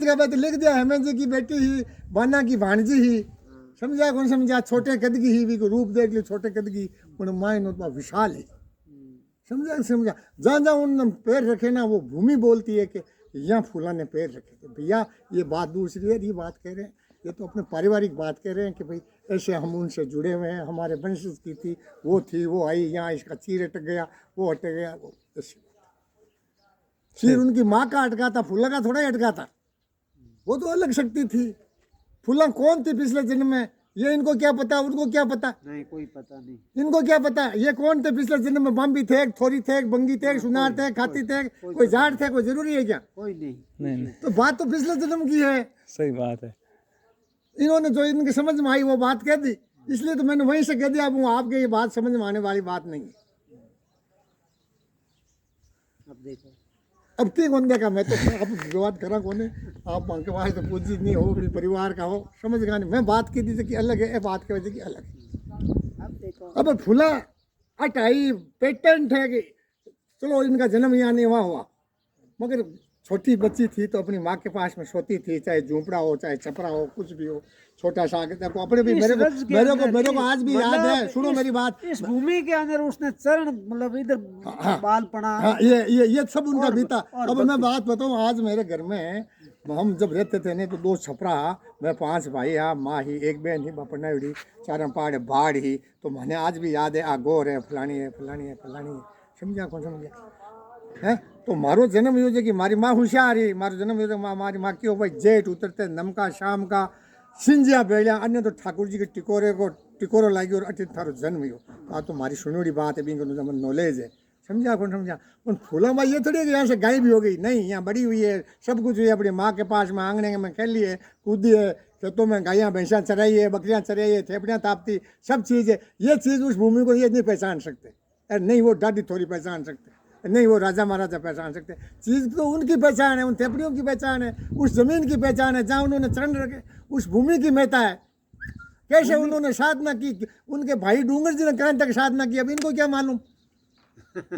तो लिख दिया हेमंत जी की बेटी ही, बाना की भाणजी ही, समझा कौन समझा, छोटे कद की ही, भी को रूप देख लियो छोटे कद की, उन मायन उतना विशाल है, समझा समझा। जहाँ जहाँ उन पैर रखे ना वो भूमि बोलती है कि यहाँ फूला ने पैर रखे थे। भैया ये बात दूसरी है, ये बात कह रहे हैं, ये तो अपने पारिवारिक बात कह रहे हैं कि भाई ऐसे हम उनसे जुड़े हुए हैं, हमारे वंशज की थी, वो आई, यहाँ इसका चीर अटक गया, वो अटक गया, वो ऐसी चीर उनकी माँ का अटका था, फूला का थोड़ा ही अटका था, वो तो अलग शक्ति थी। फूला कौन थी पिछले जन्म में, ये इनको क्या पता, उनको क्या पता, नहीं कोई पता नहीं, इनको क्या पता ये कौन थे पिछले जन्म में। बम्बी थे, थोरी थे, बंगी थे, सुनार थे, खाती थे, कोई जाट थे, कोई जरूरी है क्या? कोई नहीं। नहीं तो बात तो पिछले जन्म की है। सही बात है। इन्होंने जो इनकी समझ में आई वो बात कह दी, इसलिए तो मैंने वहीं से कह दिया। अब वो आपके ये बात समझ में आने वाली बात नहीं है। अब देखो अब की कौन देखा, मैं तो आप विवाद करा कौन है, आप के पास तो पूजी नहीं हो, भी परिवार का हो, समझ गया नहीं। मैं बात की थी कि अलग है, बात की वजह की अलग है। अब देखो अब फूला अटाई पेटेंट है कि चलो इनका जन्म यहाँ नहीं हुआ, मगर छोटी बच्ची थी तो अपनी माँ के पास में सोती थी, चाहे झूपड़ा हो चाहे छपरा हो, कुछ भी हो, छोटा सा देखो अपने भी मेरे को आज भी याद है। सुनो मेरी बात, इस भूमि के अंदर उसने चरण मतलब इधर बाल पड़ा। हाँ ये सब उनका बीता। अब मैं बात बताऊँ, आज मेरे घर में हम जब रहते थे नहीं तो 2 छपरा, मैं 5 भाई, माँ ही, एक बहन ही, बापना उड़ी, 4 पाड़ बाढ़ ही, तो मैंने आज भी याद है, गोर है, फलानी है, फलानी है, फलानी है, समझा कौन समझा है। तो मारो जन्म यो है कि मारी माँ होशियार है, मारो जन्म यो मारी माँ क्यों भाई जेठ उतरते नमका शाम का सिंजिया बेलिया अन्य तो ठाकुर जी के टिकोरो लागी और अटित थारो जन्म यो। तो तो मारी सुनोड़ी बात है, बिंग नॉलेज है, समझा कौन समझा। उन फूलों में ये थोड़ी है कि यहाँ से गायब भी हो गई, नहीं, यहाँ बड़ी हुई है, सब कुछ हुई है, अपनी माँ के पास में आंगने में खेली है, कूदी है, खेतों में गायें भैंसा चराई है, बकरियाँ चराई है, थेपड़ियाँ तापती, सब चीज़ है। ये चीज़ उस भूमि को ये नहीं पहचान सकते, अरे नहीं वो दादी थोड़ी पहचान सकते, नहीं वो राजा महाराजा पहचान सकते। चीज़ तो उनकी पहचान है, उन थेपड़ियों की पहचान है, उस जमीन की पहचान है जहाँ उन्होंने चरण रखे, उस भूमि की महत्ता है। कैसे उन्होंने साधना की, उनके भाई डूंगर जी ने कहाँ तक साधना की, अब इनको क्या मालूम।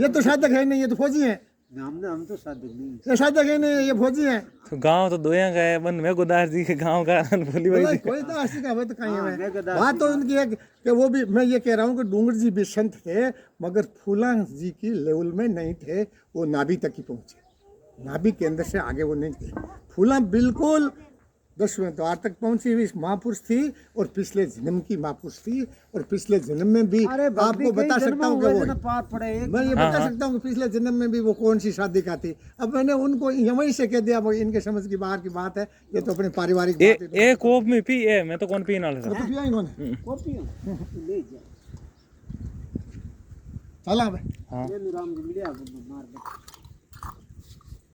ये तो साधक है नहीं, ये तो फौजी है। हम तो साधक नहीं, ये साधक है नहीं, ये फौजी है। तो गांव तो दोया का है, बन में गोदार जी के गांव का बोली भाई कोई तो आशी का तो कहीं है। बात तो उनकी है कि वो भी, मैं ये कह रहा हूँ कि डूंगर जी भी संत थे, मगर फूला जी की लेवल में नहीं थे, वो नाभि तक ही पहुँचे, नाभि के अंदर से आगे वो नहीं थे। फूला बिल्कुल 10वें द्वार तक पहुंची हुई महापुरुष थी, और पिछले जन्म की महापुरुष थी, और पिछले जन्म में भी आपको बता सकता हूँ कि वो, मैं ये बता सकता हूँ कि पिछले जन्म में भी वो कौन सी शादी का थी। अब मैंने उनको वहीं से कह दिया, वो इनके समझ की बाहर की बात है, ये तो अपनी पारिवारिक बात है। एक कोप में पी है, मैं तो कौन पी ना ले तो पिया इन्होंने चला भाई। हाँ